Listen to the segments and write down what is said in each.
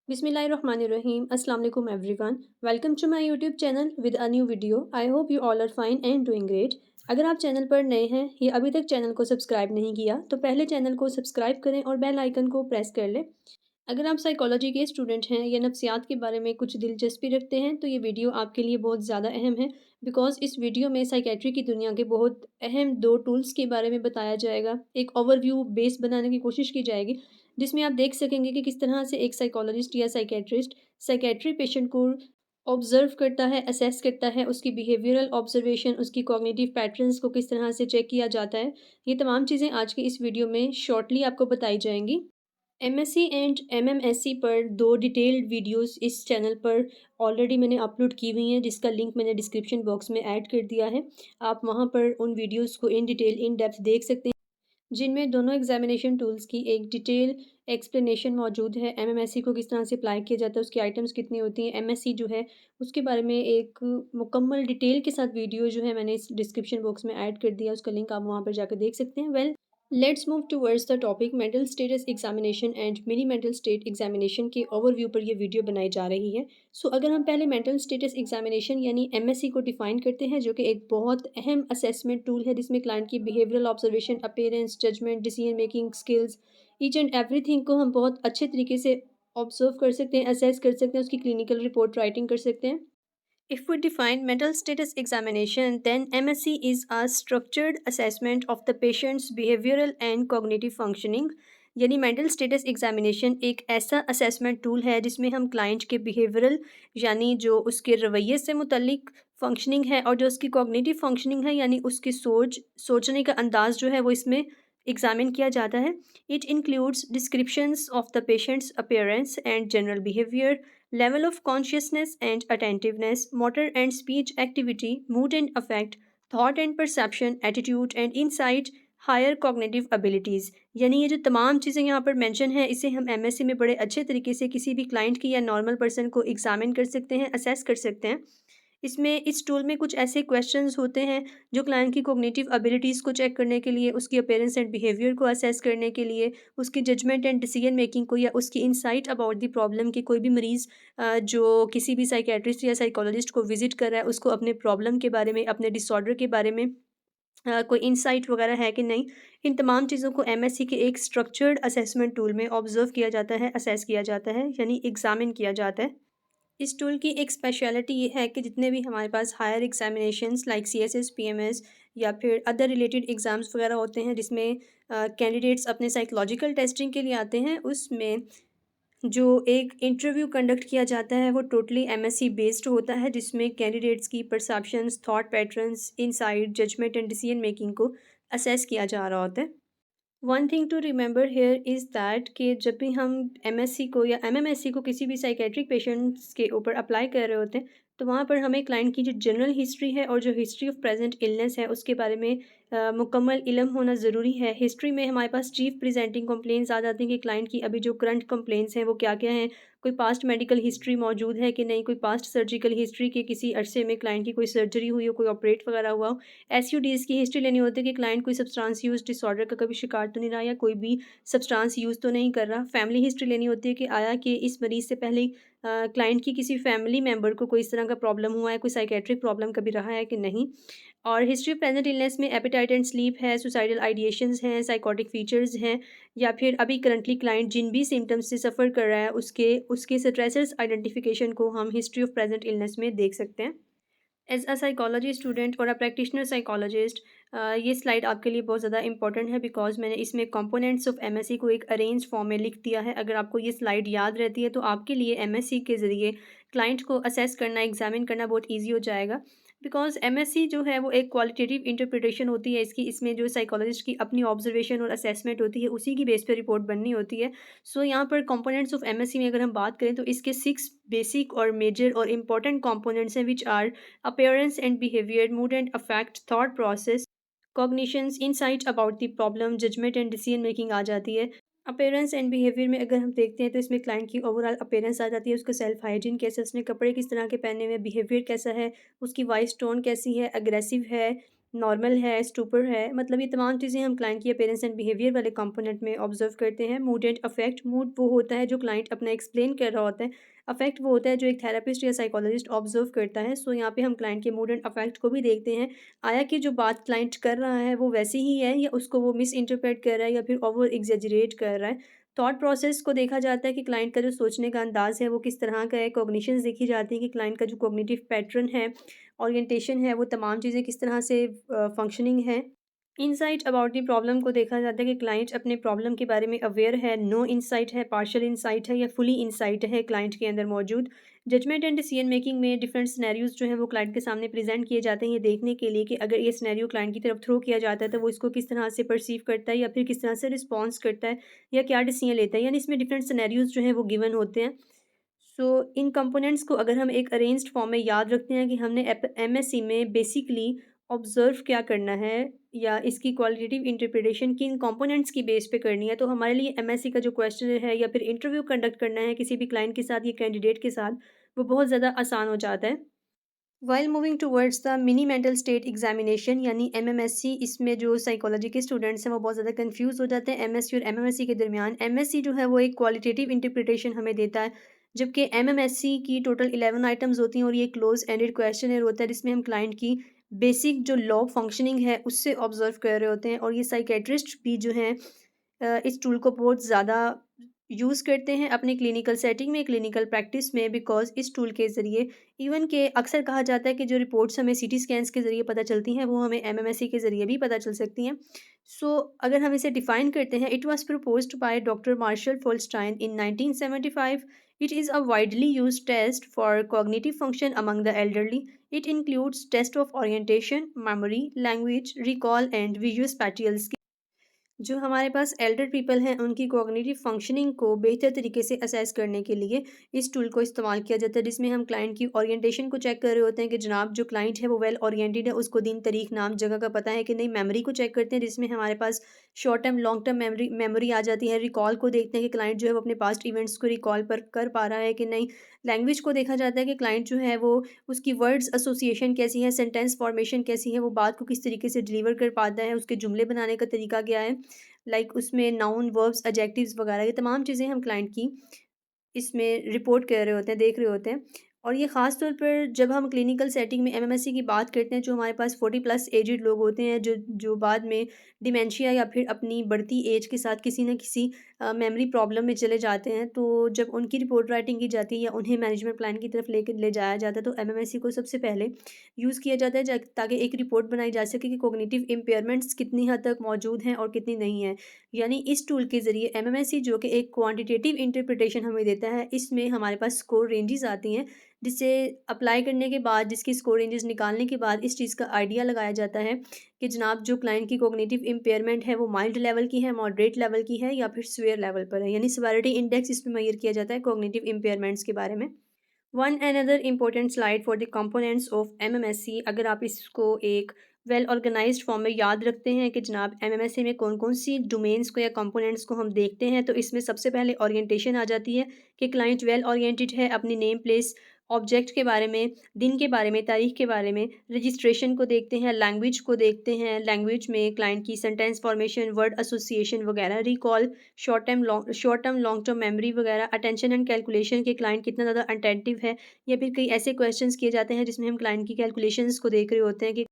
Bismillahirrahmanirrahim. Assalamu alaikum everyone. Welcome to my YouTube channel with a new video. I hope you all are fine and doing great. अगर आप channel पर नए हैं या अभी तक चैनल को सब्सक्राइब नहीं किया तो पहले चैनल को सब्सक्राइब करें और बेल आइकन को प्रेस कर लें। अगर आप साइकोलॉजी के स्टूडेंट हैं या नफ्सियात के बारे में कुछ दिलचस्पी रखते हैं तो ये वीडियो आपके लिए बहुत ज़्यादा अहम है। बिकॉज इस वीडियो में साइकेट्री की दुनिया के बहुत अहम दो टूल्स के बारे में बताया जाएगा। एक ओवरव्यू बेस बनाने की कोशिश की जाएगी जिसमें आप देख सकेंगे कि किस तरह से एक साइकोलॉजिस्ट या साइकेट्रिस्ट साइकेट्री पेशेंट को ऑब्जर्व करता है, असेस करता है, उसकी बिहेवियरल ऑब्जर्वेशन, उसकी कॉग्निटिव पैटर्न्स को किस तरह से चेक किया जाता है। ये तमाम चीज़ें आज की इस वीडियो में शॉर्टली आपको बताई जाएंगी। एमएससी एंड एमएमएससी पर दो डिटेल्ड वीडियोस इस चैनल पर ऑलरेडी मैंने अपलोड की हुई हैं जिसका लिंक मैंने डिस्क्रिप्शन बॉक्स में ऐड कर दिया है। आप वहां पर उन वीडियोस को इन डिटेल इन डेप्थ देख सकते हैं जिनमें दोनों एग्जामिनेशन टूल्स की एक डिटेल एक्सप्लेनेशन मौजूद है। एमएमएससी को किस तरह से अप्लाई किया जाता है, उसकी आइटम्स कितनी होती हैं, एमएससी जो है उसके बारे में एक मुकम्मल डिटेल के साथ वीडियो जो है मैंने इस डिस्क्रिप्शन बॉक्स में ऐड कर दिया, उसका लिंक आप वहाँ पर जाकर देख सकते हैं। Well, let's move towards the topic mental status examination and mini mental state examination के ओवरव्यू पर ये वीडियो बनाई जा रही है। अगर हम पहले मेंटल स्टेटस एग्जामिनेशन यानी एमएससी को डिफाइन करते हैं, जो कि एक बहुत अहम असेसमेंट टूल है जिसमें क्लाइंट की behavioural observation, appearance, judgement, decision making skills, each and everything को हम बहुत अच्छे तरीके से ऑब्जर्व कर सकते हैं, असेस कर सकते हैं, उसकी क्लिनिकल रिपोर्ट राइटिंग कर सकते हैं। If we define mental status examination, then MSC is a structured assessment of the patient's behavioral and cognitive functioning। यानी मेंटल स्टेटस एग्जामिनेशन एक ऐसा असेसमेंट टूल है जिसमें हम क्लाइंट के बिहेवियरल यानी जो उसके रवैये से मुतल्लिक फंक्शनिंग है और जो उसकी कॉग्निटिव फंक्शनिंग है यानी उसकी सोचने का अंदाज जो है वो इसमें एग्जामिन किया जाता है। It includes descriptions of the patients appearance and general behaviour, level of consciousness and attentiveness, motor and speech activity, mood and affect, thought and perception, attitude and insight, higher cognitive abilities. यानी ये जो तमाम चीज़ें यहाँ पर mention है इसे हम एमएससी में बड़े अच्छे तरीके से किसी भी क्लाइंट की या नॉर्मल पर्सन को एग्जामिन कर सकते हैं, असेस कर सकते हैं। इसमें इस टूल में कुछ ऐसे क्वेश्चंस होते हैं जो क्लाइंट की कॉग्निटिव एबिलिटीज़ को चेक करने के लिए, उसकी अपीयरेंस एंड बिहेवियर को असेस करने के लिए, उसकी जजमेंट एंड डिसीजन मेकिंग को या उसकी इंसाइट अबाउट द प्रॉब्लम कि कोई भी मरीज़ जो किसी भी साइकेट्रिस्ट या साइकोलॉजिस्ट को विजिट कर रहा है उसको अपने प्रॉब्लम के बारे में, अपने डिसऑर्डर के बारे में कोई इंसाइट वगैरह है कि नहीं। इन तमाम चीज़ों को एमएससी के एक स्ट्रक्चर्ड असेसमेंट टूल में ऑब्जर्व किया जाता है, असेस किया जाता है, यानी एग्जामिन किया जाता है। इस टूल की एक स्पेशलिटी ये है कि जितने भी हमारे पास higher examinations like CSS, PMS या फिर अदर रिलेटेड एग्ज़ाम्स वगैरह होते हैं जिसमें कैंडिडेट्स अपने साइकोलॉजिकल टेस्टिंग के लिए आते हैं, उसमें जो एक इंटरव्यू कंडक्ट किया जाता है वो टोटली एमएससी बेस्ड होता है जिसमें कैंडिडेट्स की perceptions, thought patterns, insight, judgement and decision making को असेस किया जा रहा होता है। One thing to remember here is that कि जब भी हम एमएससी को या एमएमएससी को किसी भी साइकेट्रिक पेशेंट्स के ऊपर अप्लाई कर रहे होते हैं तो वहाँ पर हमें क्लाइंट की जो जनरल हिस्ट्री है और जो हिस्ट्री ऑफ प्रेजेंट इलनेस है उसके बारे में मुकम्मल इल्म होना ज़रूरी है। हिस्ट्री में हमारे पास चीफ प्रेजेंटिंग कंप्लेंट्स आ जाती हैं कि क्लाइंट की अभी जो करंट कंप्लेंट्स हैं वो क्या क्या हैं, कोई पास्ट मेडिकल हिस्ट्री मौजूद है कि नहीं, कोई पास्ट सर्जिकल हिस्ट्री के किसी अरसे में क्लाइंट की कोई सर्जरी हुई हो, कोई ऑपरेट वगैरह हुआ हो। एसयूडीज़ की हिस्ट्री लेनी होती है कि क्लाइंट कोई सब्सटेंस यूज़ डिसऑर्डर का कभी शिकार तो नहीं रहा या कोई भी सब्सटेंस यूज़ तो नहीं कर रहा। फैमिली हिस्ट्री लेनी होती है कि आया कि इस मरीज़ से पहले क्लाइंट की किसी फैमिली मेंबर को कोई इस तरह का प्रॉब्लम हुआ है, कोई साइकेट्रिक प्रॉब्लम कभी रहा है कि नहीं। और हिस्ट्री ऑफ प्रेजेंट इलनेस में एपेटाइट एंड स्लीप है, सुसाइडल आइडिएशंस हैं, साइकोटिक फीचर्स हैं या फिर अभी करंटली क्लाइंट जिन भी सिम्टम्स से सफ़र कर रहा है उसके उसके स्ट्रेसर्स आइडेंटिफिकेशन को हम हिस्ट्री ऑफ प्रेजेंट इलनेस में देख सकते हैं। एज अ साइकोलॉजी स्टूडेंट और अ प्रैक्टिशनर साइकोलॉजिस्ट ये स्लाइड आपके लिए बहुत ज़्यादा इंपॉर्टेंट है बिकॉज मैंने इसमें कंपोनेंट्स ऑफ एमएससी को एक अरेंज फॉर्म में लिख दिया है। अगर आपको ये स्लाइड याद रहती है तो आपके लिए एमएससी के ज़रिए क्लाइंट को असेस करना, एग्जामिन करना बहुत ईजी हो जाएगा। बिकॉज एमएससी जो है वो एक क्वालिटेटिव इंटरप्रिटेशन होती है इसकी, इसमें जो साइकोलॉजिस्ट की अपनी ऑब्जर्वेशन और असेसमेंट होती है उसी की बेस पे रिपोर्ट बननी होती है। यहाँ पर कंपोनेंट्स ऑफ एमएससी में अगर हम बात करें तो इसके 6 बेसिक और मेजर और इम्पॉर्टेंट कंपोनेंट्स हैं which are appearance and behavior, mood and affect, thought process, cognitions, insight about the problem, judgment and decision making आ जाती है। अपीयरेंस एंड बिहेवियर में अगर हम देखते हैं तो इसमें क्लाइंट की ओवरऑल अपीयरेंस आ जाती है, उसका सेल्फ हाइजीन कैसा, उसने कपड़े किस तरह के पहने हुए, बिहेवियर कैसा है, उसकी वॉइस टोन कैसी है, अग्रेसिव है नॉर्मल है, स्टूपर है, मतलब ये तमाम चीज़ें हम क्लाइंट की अपीयरेंस एंड बिहेवियर वाले कंपोनेंट में ऑब्जर्व करते हैं। मूड एंड अफेक्ट, मूड वो होता है जो क्लाइंट अपना एक्सप्लेन कर रहा होता है। अफेक्ट वो होता है जो एक थेरेपिस्ट या साइकोलॉजिस्ट ऑब्जर्व करता है। सो यहाँ पे हम क्लाइंट के मूड एंड अफेक्ट को भी देखते हैं। आया कि जो बात क्लाइंट कर रहा है वो वैसी ही है या उसको वो मिस इंटरप्रेट कर रहा है या फिर ओवर एग्जैजरेट कर रहा है। थॉट प्रोसेस को देखा जाता है कि क्लाइंट का जो सोचने का अंदाज़ है वो किस तरह का है। कॉग्निशंस देखी जाती है कि क्लाइंट का जो कॉग्निटिव पैटर्न है, ओरिएंटेशन है, वो तमाम चीज़ें किस तरह से फंक्शनिंग है। इनसाइट अबाउट द प्रॉब्लम को देखा जाता है कि क्लाइंट अपने प्रॉब्लम के बारे में अवेयर है, नो इनसाइट है, पार्शियल इनसाइट है या फुली इनसाइट है क्लाइंट के अंदर मौजूद। जजमेंट एंड डिसीजन मेकिंग में डिफरेंट सिनेरियोज़ जो हैं वो क्लाइंट के सामने प्रेज़ेंट किए जाते हैं, ये देखने के लिए कि अगर ये सिनेरियो क्लाइंट की तरफ थ्रो किया जाता है तो वो इसको किस तरह से परसीव करता है या फिर किस तरह से रिस्पॉन्स करता है या क्या डिसीजन लेता है। यानी इसमें डिफरेंट सिनेरियोज़ जो हैं वो गिवन होते हैं। सो इन कंपोनेंट्स को अगर हम एक अरेंज्ड फॉर्म में याद रखते हैं कि हमने एमएससी में बेसिकली ऑब्जर्व क्या करना है या इसकी क्वालिटेटिव इंटरप्रिटेशन किन कंपोनेंट्स की बेस पे करनी है, तो हमारे लिए एमएससी का जो क्वेश्चन है या फिर इंटरव्यू कंडक्ट करना है किसी भी क्लाइंट के साथ या कैंडिडेट के साथ, वो बहुत ज़्यादा आसान हो जाता है। While moving towards the mini mental state examination यानी एमएमएससी, इसमें जो साइकोलॉजी के स्टूडेंट्स हैं वो बहुत ज़्यादा कंफ्यूज हो जाते हैं एमएससी और एमएमएससी के दरमियान। एमएससी जो है वो एक क्वालिटेटिव इंटरप्रिटेशन हमें देता है, जबकि एमएमएससी की टोटल 11 आइटम्स होती हैं और ये क्लोज एंडेड क्वेश्चन होता है जिसमें हम क्लाइंट की बेसिक जो लॉ फंक्शनिंग है उससे ऑब्जर्व कर रहे होते हैं। और ये साइकेट्रिस्ट भी जो हैं इस टूल को बहुत ज़्यादा यूज़ करते हैं अपनी क्लिनिकल सेटिंग में, क्लिनिकल प्रैक्टिस में, बिकॉज़ इस टूल के ज़रिए इवन के अक्सर कहा जाता है कि जो रिपोर्ट्स हमें सीटी स्कैन्स के ज़रिए पता चलती हैं, वो हमें एमएमएससी के ज़रिए भी पता चल सकती हैं। सो अगर हम इसे डिफ़ाइन करते हैं, it was proposed by doctor Marshal Folstein in 1975। It is a widely used test for cognitive function among the elderly. It includes test of orientation, memory, language, recall and visual spatial. जो हमारे पास Elder people हैं उनकी cognitive functioning को बेहतर तरीके से assess करने के लिए इस टूल को इस्तेमाल किया जाता है, जिसमें हम क्लाइंट की ओरिएंटेशन को चेक कर रहे होते हैं कि जनाब जो क्लाइंट है वो वेल ओरिएंटेड है, उसको दिन तारीख नाम जगह का पता है कि नहीं। मेमोरी को चेक करते हैं जिसमें हमारे पास short term long term memory memory आ जाती है। रिकॉल को देखते हैं कि क्लाइंट जो है वो अपने पास्ट इवेंट्स को रिकॉल पर कर पा रहा है कि नहीं। लैंग्वेज को देखा जाता है कि क्लाइंट जो है वो उसकी वर्ड्स एसोसिएशन कैसी है, सेंटेंस फॉर्मेशन कैसी है, वो बात को किस तरीके से डिलीवर कर पाता है, उसके जुमले बनाने का तरीका क्या है, लाइक उसमें नाउन, वर्ब्स, एडजेक्टिव्स वगैरह ये तमाम चीज़ें हम क्लाइंट की इसमें रिपोर्ट कर रहे होते हैं, देख रहे होते हैं। और ये ख़ास तौर पर जब हम क्लिनिकल सेटिंग में एमएमएससी की बात करते हैं, जो हमारे पास 40 प्लस एजेड लोग होते हैं, जो बाद में डिमेंशिया या फिर अपनी बढ़ती एज के साथ किसी न किसी मेमोरी प्रॉब्लम में चले जाते हैं, तो जब उनकी रिपोर्ट राइटिंग की जाती है या उन्हें मैनेजमेंट प्लान की तरफ लेके ले जाया जाता है, तो एमएमएससी को सबसे पहले यूज़ किया जाता है ताकि एक रिपोर्ट बनाई जा सके कि कॉग्निटिव इम्पेयरमेंट्स कितनी हद तक मौजूद हैं और कितनी नहीं है। यानी इस टूल के ज़रिए एमएमएससी जो कि एक क्वांटिटेटिव इंटरप्रिटेशन हमें देता है, इसमें हमारे पास स्कोर रेंजेस आती हैं, जिसे अप्लाई करने के बाद, जिसकी स्कोर रेंजेस निकालने के बाद इस चीज़ का आइडिया लगाया जाता है कि जनाब जो क्लाइंट की कॉग्निटिव इम्पेयरमेंट है वो माइल्ड लेवल की है, मॉडरेट लेवल की है या फिर सीवियर लेवल पर है। यानी सेवेरिटी इंडेक्स इसमें मेजर किया जाता है कॉग्निटिव इम्पेयरमेंट्स के बारे में। One another important slide for the components of MMSC, अगर आप इसको एक वेल ऑर्गेनाइज्ड फॉर्म में याद रखते हैं कि जनाब एमएमएससी में कौन कौन सी डोमेन्स को या कंपोनेंट्स को हम देखते हैं, तो इसमें सबसे पहले ओरिएंटेशन आ जाती है कि क्लाइंट वेल ओरिएंटेड है अपनी नेम प्लेस ऑब्जेक्ट के बारे में, दिन के बारे में, तारीख के बारे में। रजिस्ट्रेशन को देखते हैं, लैंग्वेज को देखते हैं, लैंग्वेज में क्लाइंट की सेंटेंस फॉर्मेशन, वर्ड एसोसिएशन वगैरह, recall, short term long term memory वगैरह, अटेंशन एंड कैलकुलेशन के क्लाइंट कितना ज़्यादा अटेंटिव है। या फिर कई ऐसे क्वेश्चंस किए जाते हैं जिसमें हम क्लाइंट की कैलकुलेशंस को देख रहे होते हैं कि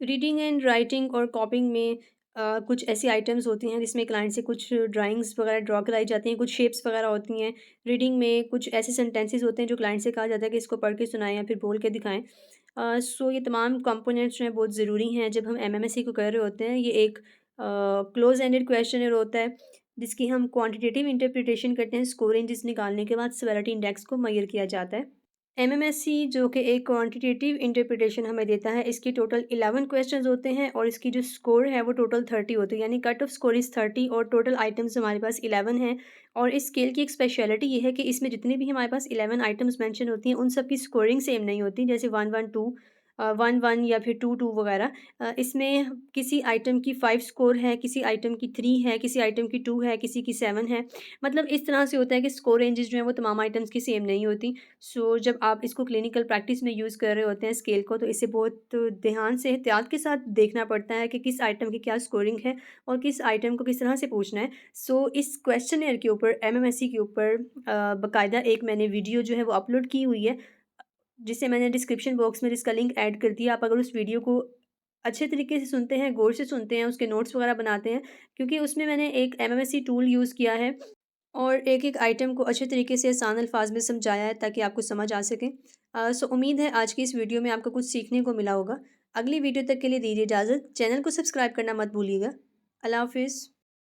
रीडिंग एंड राइटिंग और कॉपिंग में कुछ ऐसी आइटम्स होती हैं जिसमें क्लाइंट से कुछ ड्राइंग्स वगैरह ड्रॉ कराई जाती हैं, कुछ शेप्स वगैरह होती हैं। रीडिंग में कुछ ऐसे सेंटेंसेस होते हैं जो क्लाइंट से कहा जाता है कि इसको पढ़ के सुनाएं या फिर बोल के दिखाएं। सो ये तमाम कंपोनेंट्स जो हैं बहुत ज़रूरी हैं जब हम एमएमएससी को कर रहे होते हैं। ये एक क्लोज एंडेड क्वेश्चनर होता है जिसकी हम क्वांटिटेटिव इंटरप्रिटेशन करते हैं। स्कोर रेंजेस निकालने के बाद सेवेरिटी इंडेक्स को मेजर किया जाता है। एमएमएससी जो कि एक क्वांटिटेटिव इंटरप्रिटेशन हमें देता है, इसकी टोटल 11 क्वेश्चंस होते हैं और इसकी जो स्कोर है वो टोटल 30 होती है, यानी कट ऑफ स्कोर इज़ 30 और टोटल आइटम्स हमारे पास 11 हैं। और इस स्केल की एक स्पेशलिटी ये है कि इसमें जितनी भी हमारे पास 11 आइटम्स मेंशन होती हैं उन सब की स्कोरिंग सेम नहीं होती। जैसे 1 1 2 1 1 या फिर 2 2 वगैरह। इसमें किसी आइटम की 5 स्कोर है, किसी आइटम की 3 है, किसी आइटम की 2 है, किसी की 7 है। मतलब इस तरह से होता है कि स्कोर रेंजेस जो हैं वो तमाम आइटम्स की सेम नहीं होती। सो जब आप इसको क्लिनिकल प्रैक्टिस में यूज़ कर रहे होते हैं स्केल को, तो इसे बहुत ध्यान से एहतियात के साथ देखना पड़ता है कि किस आइटम की क्या स्कोरिंग है और किस आइटम को किस तरह से पूछना है। सो इस क्वेश्चनेयर के ऊपर, एमएमएससी के ऊपर बाकायदा एक मैंने वीडियो जो है वो अपलोड की हुई है, जिसे मैंने डिस्क्रिप्शन बॉक्स में जिसका लिंक ऐड कर दिया। आप अगर उस वीडियो को अच्छे तरीके से सुनते हैं, गौर से सुनते हैं, उसके नोट्स वगैरह बनाते हैं, क्योंकि उसमें मैंने एक एमएमएससी टूल यूज़ किया है और एक-एक आइटम को अच्छे तरीके से आसान अल्फाज में समझाया है ताकि आपको समझ आ सके। सो उम्मीद है आज की इस वीडियो में आपको कुछ सीखने को मिला होगा। अगली वीडियो तक के लिए दीजिए इजाज़त। चैनल को सब्सक्राइब करना मत भूलिएगा। अल्लाह हाफ़िज़।